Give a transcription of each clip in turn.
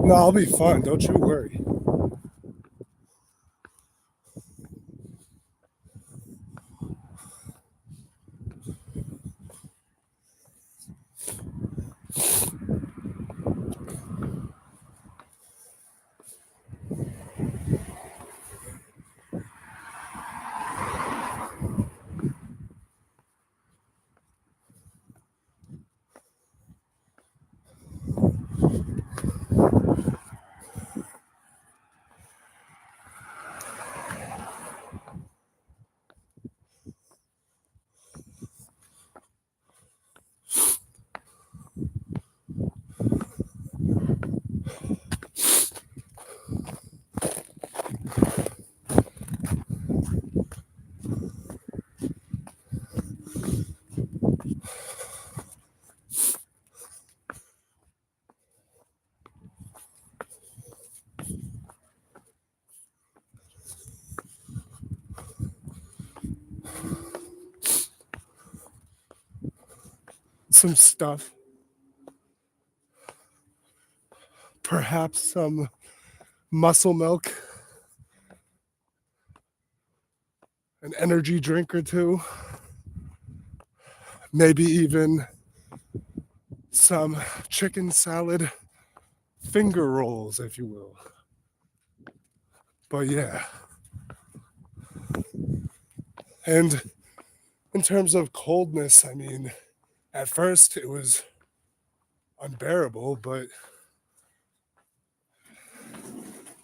No, I'll be fine. Don't you worry. Some stuff. Perhaps some muscle milk, an energy drink or two, maybe even some chicken salad finger rolls, if you will. But yeah. And in terms of coldness, I mean, at first it was unbearable, but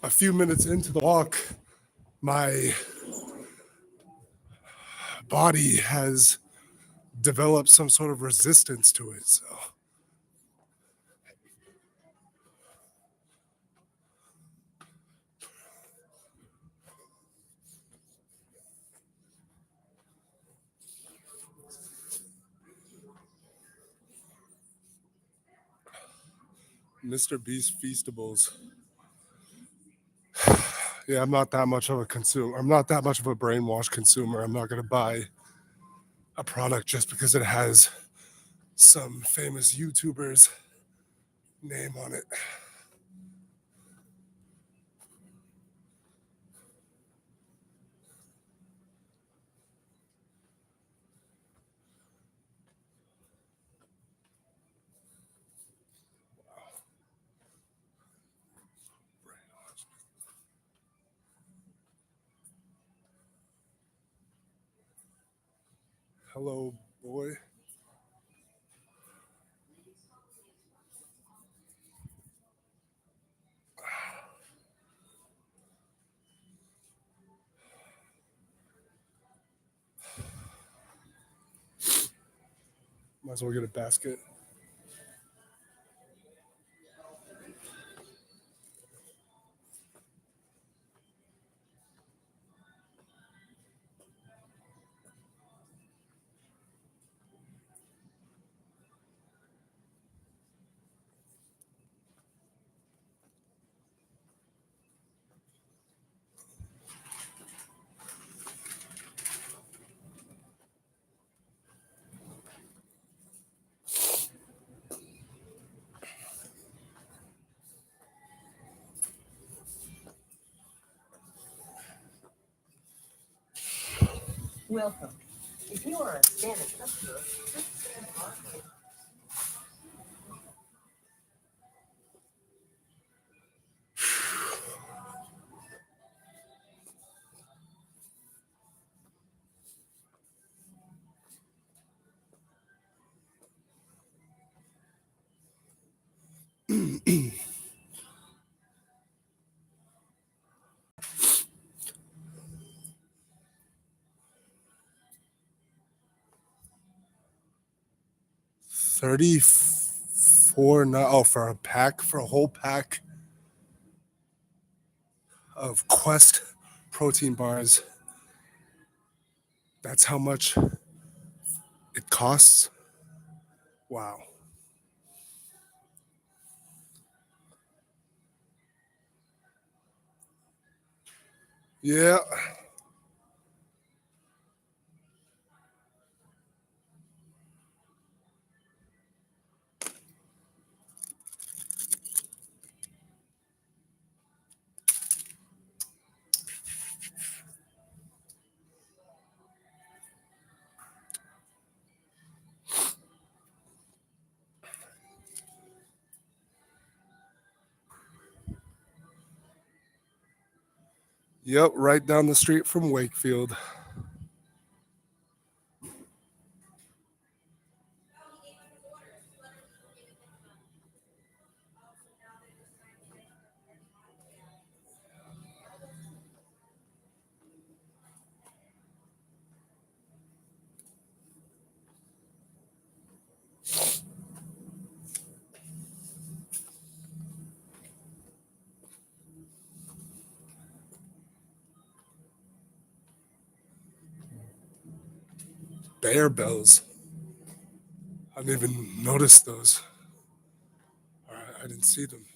a few minutes into the walk, my body has developed some sort of resistance to it. So Mr. Beast Feastables. Yeah, I'm not that much of a consumer. I'm not that much of a brainwashed consumer. I'm not going to buy a product just because it has some famous YouTuber's name on it. Hello, boy. Might as well get a basket. Welcome. If you are a Spanish customer, $34 now. Oh, for a pack, for a whole pack of Quest protein bars. That's how much it costs. Wow. Yeah. Yep, right down the street from Wakefield. Bear bells. I didn't even notice those. I didn't see them.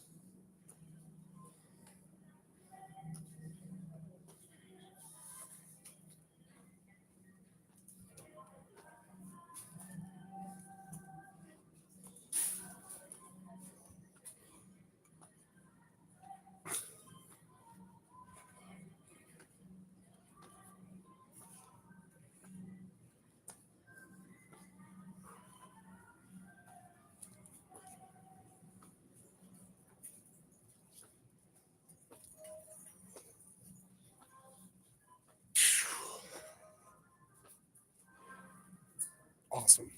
Awesome.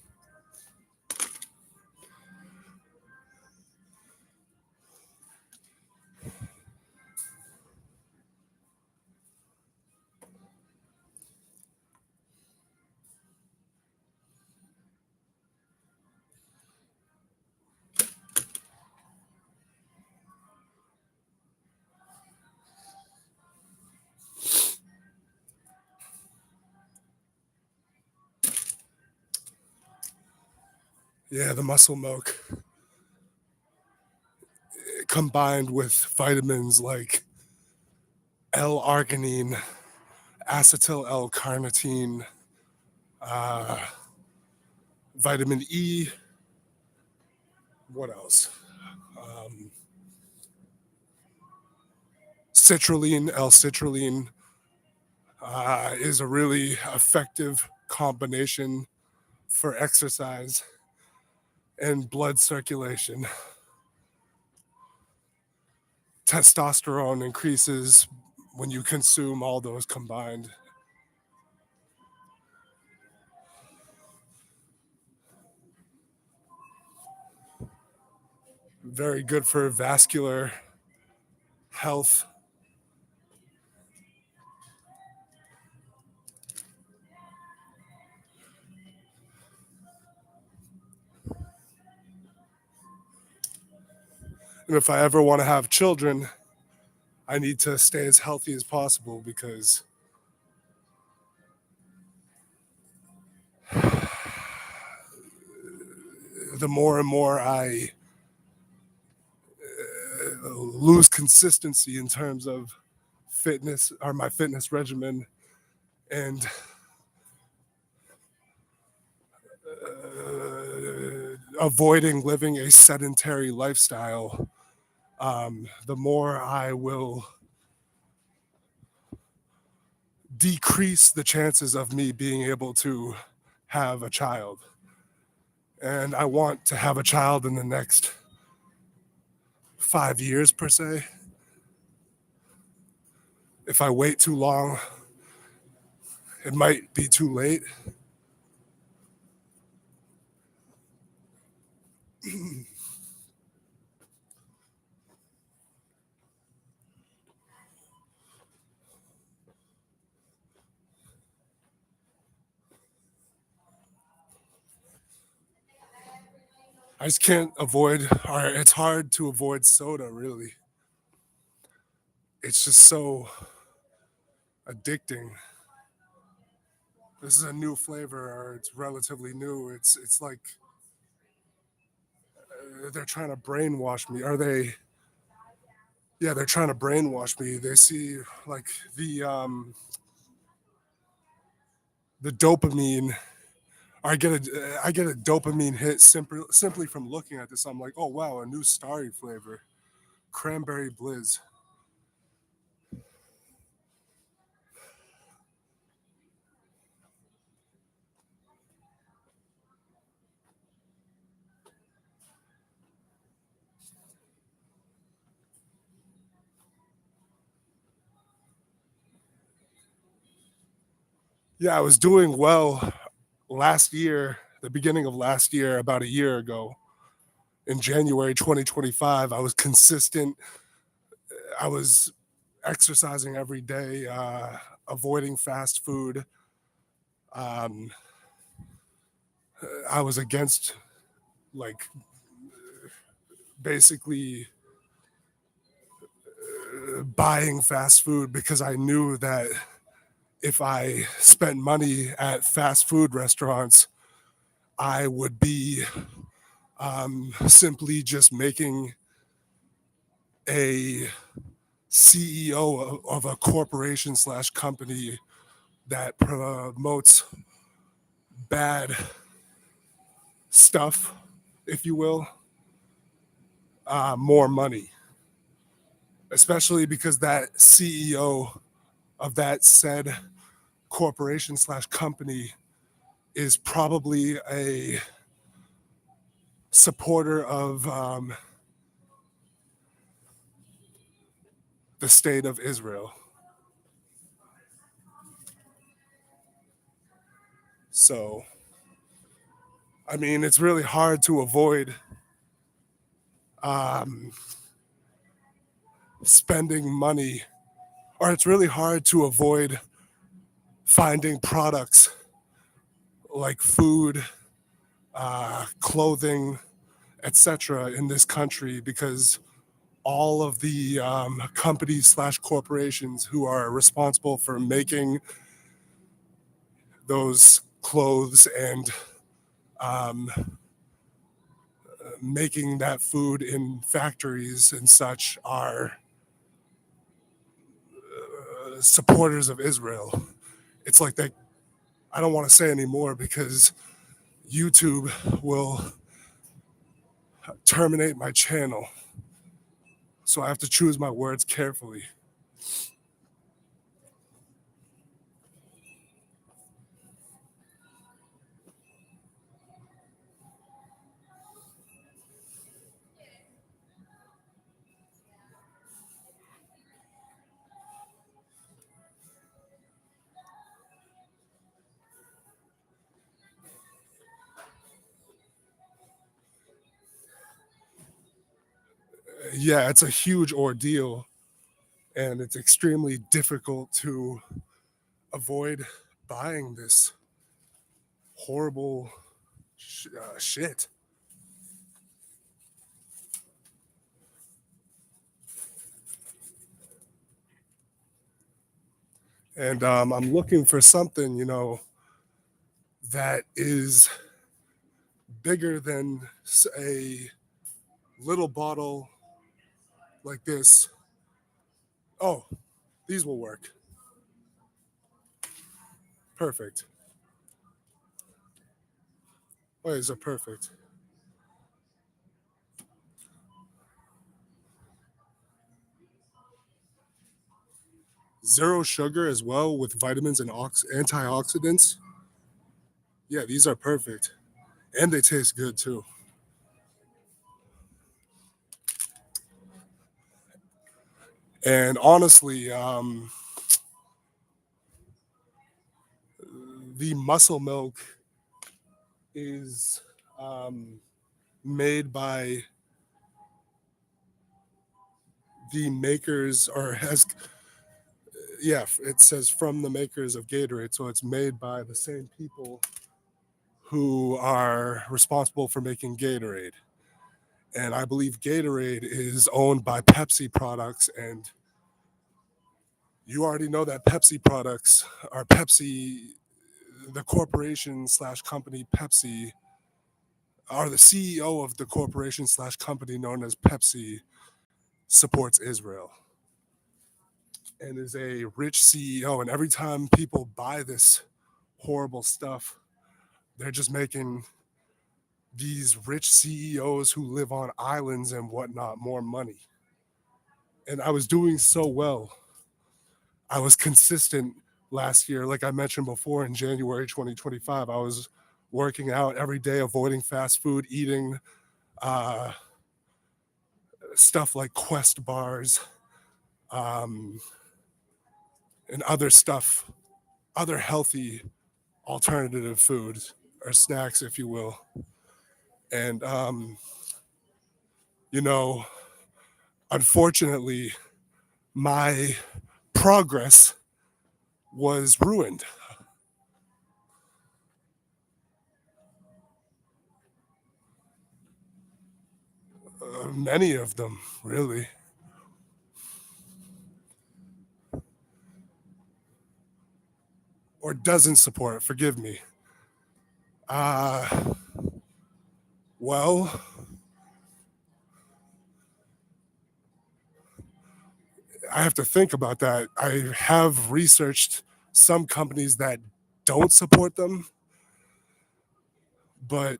Yeah, the muscle milk combined with vitamins like L-arginine, acetyl L-carnitine, uh, vitamin E. What else? Um, citrulline, L-citrulline is a really effective combination for exercise and blood circulation. Testosterone increases when you consume all those combined. Very good for vascular health. And if I ever want to have children, I need to stay as healthy as possible because the more and more I lose consistency in terms of fitness or my fitness regimen and avoiding living a sedentary lifestyle, the more I will decrease the chances of me being able to have a child. And I want to have a child in the next 5 years, per se. If I wait too long, it might be too late. I just can't avoid, or it's hard to avoid soda, really. It's just so addicting. This is a new flavor, or it's relatively new. It's like they're trying to brainwash me. Are they? Yeah, they're trying to brainwash me. They see like the dopamine. I get a dopamine hit simply from looking at this. I'm like, oh wow, a new starry flavor, cranberry blizz. Yeah, I was doing well last year, the beginning of last year, about a year ago. In January 2025, I was consistent. I was exercising every day, avoiding fast food. Um, I was against, like, basically buying fast food because I knew that if I spent money at fast food restaurants, I would be simply just making a CEO of a corporation slash company that promotes bad stuff, if you will, more money, especially because that CEO of that said corporation slash company is probably a supporter of the state of Israel. So, I mean, it's really hard to avoid um, spending money, or it's really hard to avoid finding products like food, clothing, etc. in this country because all of the companies slash corporations who are responsible for making those clothes and um, making that food in factories and such are supporters of Israel. It's like they, I don't want to say anymore because YouTube will terminate my channel. So I have to choose my words carefully. Yeah, it's a huge ordeal and it's extremely difficult to avoid buying this horrible shit. And I'm looking for something, that is bigger than a little bottle like this. Oh, these will work. Perfect. Oh, these are perfect. Zero sugar as well with vitamins and antioxidants. Yeah, these are perfect. And they taste good too. And honestly, the muscle milk is made by the makers, or has, yeah, it says from the makers of Gatorade. So it's made by the same people who are responsible for making Gatorade. And I believe Gatorade is owned by Pepsi products. And you already know that Pepsi products are Pepsi, the corporation slash company Pepsi, or the CEO of the corporation slash company known as Pepsi supports Israel and is a rich CEO. And every time people buy this horrible stuff, they're just making these rich CEOs who live on islands and whatnot more money. And I was doing so well. I was consistent last year, like I mentioned before, in January 2025. I was working out every day, avoiding fast food, eating uh, stuff like Quest bars um, and other stuff, other healthy alternative food or snacks, if you will. And, you know, unfortunately, my progress was ruined. Many of them, really. Or doesn't support, forgive me. Uh, well, I have to think about that. I have researched some companies that don't support them, but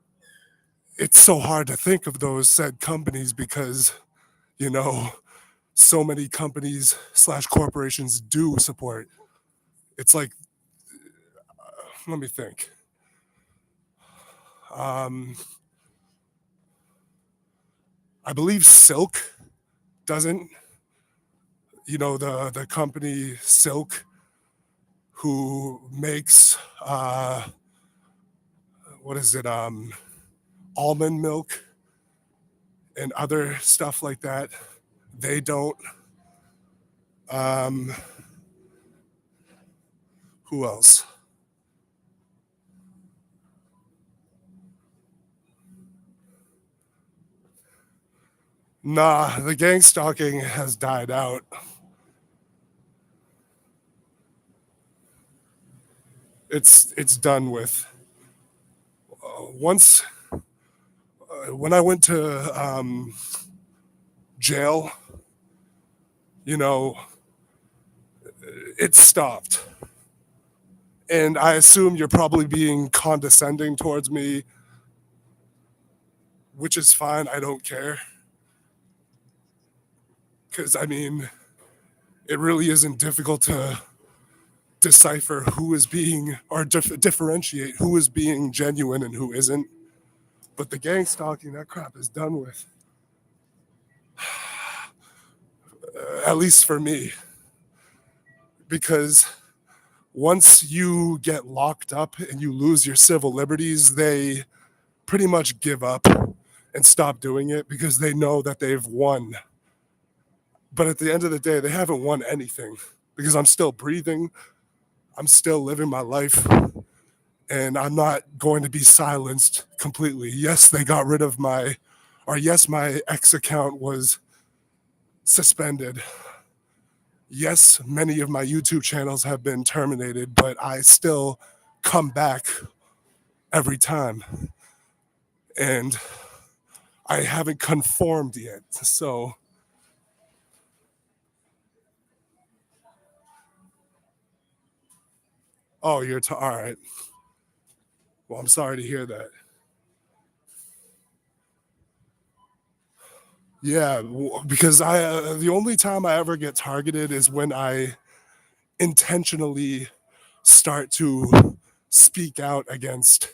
it's so hard to think of those said companies because, you know, so many companies slash corporations do support. It's like, let me think. Um, I believe Silk doesn't. You know, the company Silk, who makes what is it? Almond milk and other stuff like that. They don't. Um, who else? Nah, the gang stalking has died out. It's done with. Once when I went to jail, you know, it stopped. And I assume you're probably being condescending towards me, which is fine. I don't care. Because, I mean, it really isn't difficult to decipher who is being, or differentiate who is being genuine and who isn't. But the gang stalking, that crap is done with. At least for me. Because once you get locked up and you lose your civil liberties, they pretty much give up and stop doing it because they know that they've won. But at the end of the day, they haven't won anything because I'm still breathing. I'm still living my life. And I'm not going to be silenced completely. Yes, they got rid of yes, my X account was suspended. Yes, many of my YouTube channels have been terminated, but I still come back every time. And I haven't conformed yet. So, oh, all right. Well, I'm sorry to hear that. Yeah, because the only time I ever get targeted is when I intentionally start to speak out against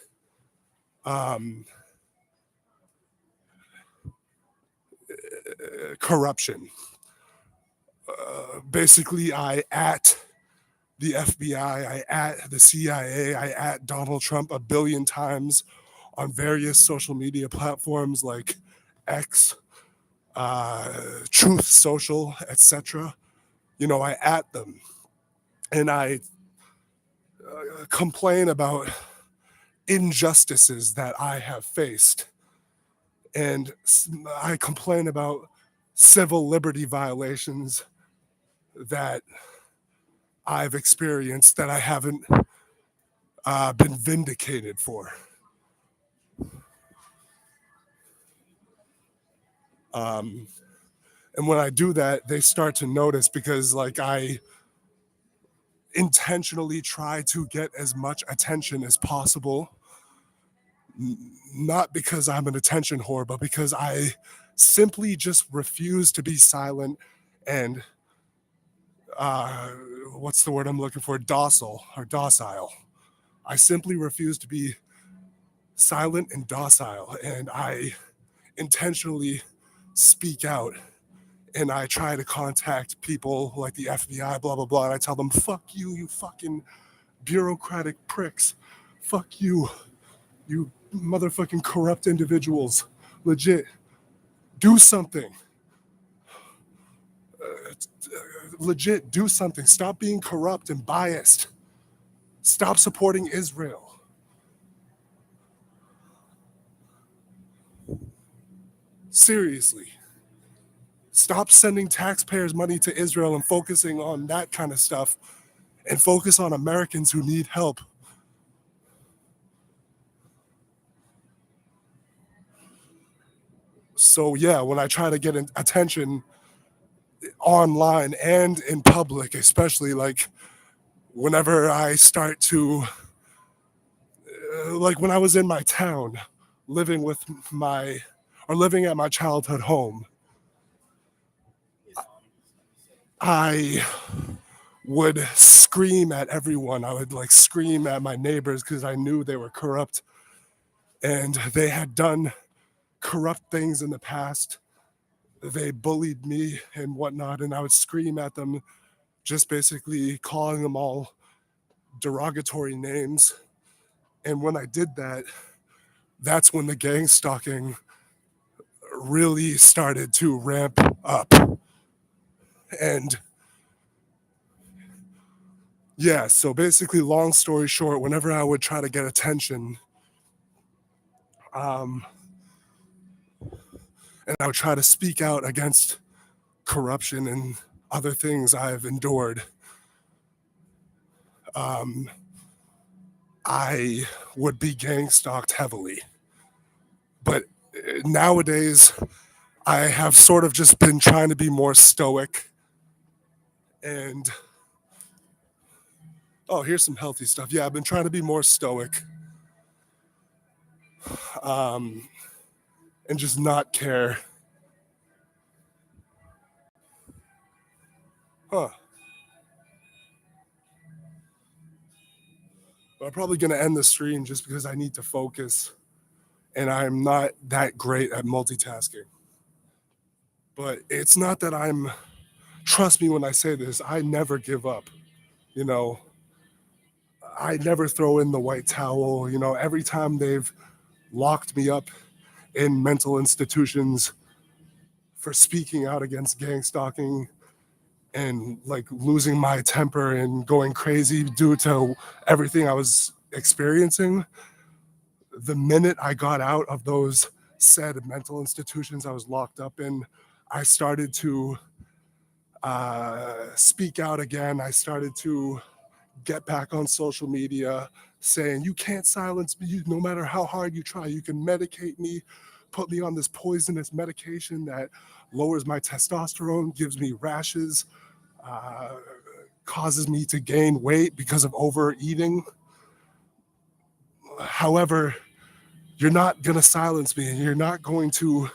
um, corruption. Basically, I at the FBI, I at the CIA, I at Donald Trump a billion times on various social media platforms like X, Truth Social, etc. You know, I at them and I complain about injustices that I have faced. And I complain about civil liberty violations that I've experienced that I haven't been vindicated for. Um, and when I do that, they start to notice because, like, I intentionally try to get as much attention as possible, not because I'm an attention whore, but because I simply just refuse to be silent and uh, what's the word I'm looking for? Docile. I simply refuse to be silent and docile, and I intentionally speak out and I try to contact people like the FBI, blah, blah, blah. And I tell them, fuck you, you fucking bureaucratic pricks. Fuck you, you motherfucking corrupt individuals. Legit, do something. Legit, do something. Stop being corrupt and biased. Stop supporting Israel. Seriously. Stop sending taxpayers' money to Israel and focusing on that kind of stuff and focus on Americans who need help. So, yeah, when I try to get attention online and in public, especially like whenever I start to, like when I was in my town living with living at my childhood home, I would scream at everyone. I would like scream at my neighbors because I knew they were corrupt and they had done corrupt things in the past. They bullied me and whatnot, and I would scream at them, just basically calling them all derogatory names. And when I did that, that's when the gang stalking really started to ramp up. And yeah, so basically, long story short, whenever I would try to get attention, and I would try to speak out against corruption and other things I've endured, I would be gang stalked heavily. But nowadays, I have sort of just been trying to be more stoic and oh, here's some healthy stuff. Yeah, I've been trying to be more stoic and just not care. Huh. But I'm probably going to end the stream just because I need to focus and I'm not that great at multitasking. But it's not that trust me when I say this, I never give up. You know, I never throw in the white towel. You know, every time they've locked me up in mental institutions for speaking out against gang stalking and like losing my temper and going crazy due to everything I was experiencing, the minute I got out of those said mental institutions I was locked up in, I started to speak out again. I started to get back on social media saying, you can't silence me. No matter how hard you try, you can medicate me, put me on this poisonous medication that lowers my testosterone, gives me rashes, causes me to gain weight because of overeating. However, you're not going to silence me and you're not going to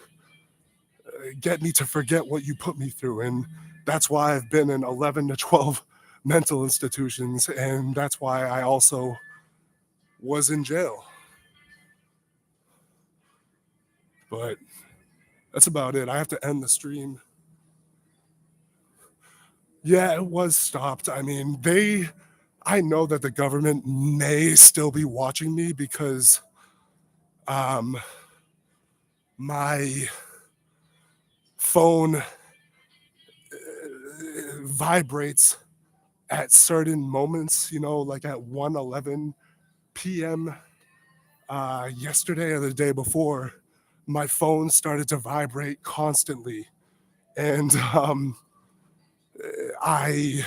get me to forget what you put me through. And that's why I've been in 11 to 12 mental institutions. And that's why I also was in jail. But that's about it. I have to end the stream. Yeah, it was stopped. I mean, I know that the government may still be watching me because my phone vibrates at certain moments, you know, like at 1:11 p.m. Yesterday or the day before, my phone started to vibrate constantly. And I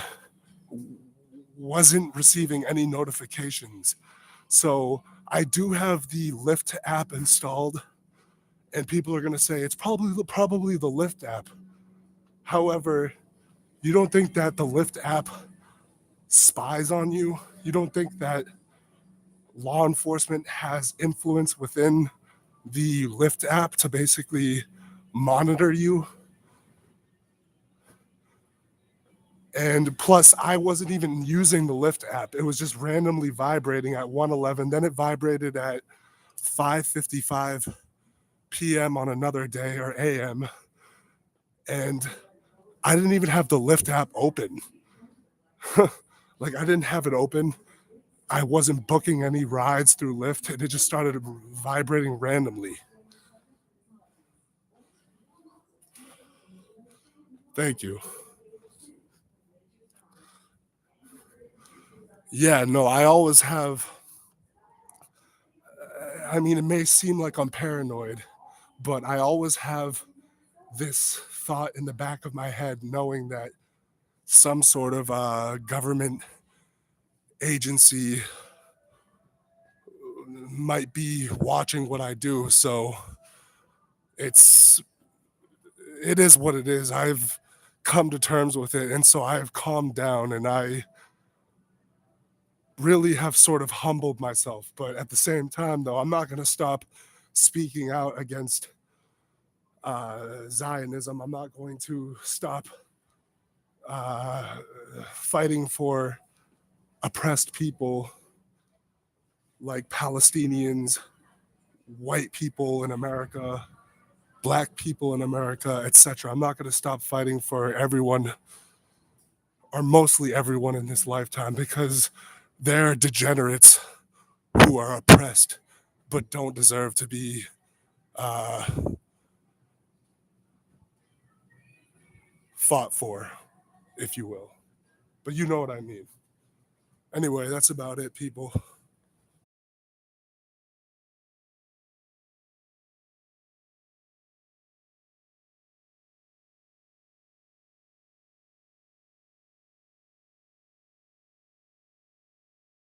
wasn't receiving any notifications. So I do have the Lyft app installed, and people are going to say it's probably the Lyft app. However, you don't think that the Lyft app spies on you? You don't think that law enforcement has influence within the Lyft app to basically monitor you? And plus, I wasn't even using the Lyft app. It was just randomly vibrating at 1:11. Then it vibrated at 5:55 p.m. on another day or a.m. And I didn't even have the Lyft app open. Like, I didn't have it open. I wasn't booking any rides through Lyft, and it just started vibrating randomly. Thank you. Yeah, no, I always have. I mean, it may seem like I'm paranoid, but I always have this thought in the back of my head knowing that some sort of government agency might be watching what I do. So it's it is what it is. I've come to terms with it, and so I've calmed down, and I really have sort of humbled myself. But at the same time, though, I'm not going to stop speaking out against Zionism. I'm not going to stop uh, fighting for oppressed people like Palestinians, white people in America, black people in America, etc. I'm not going to stop fighting for everyone or mostly everyone in this lifetime because they're degenerates who are oppressed but don't deserve to be uh, fought for, if you will. But you know what I mean. Anyway, that's about it, people.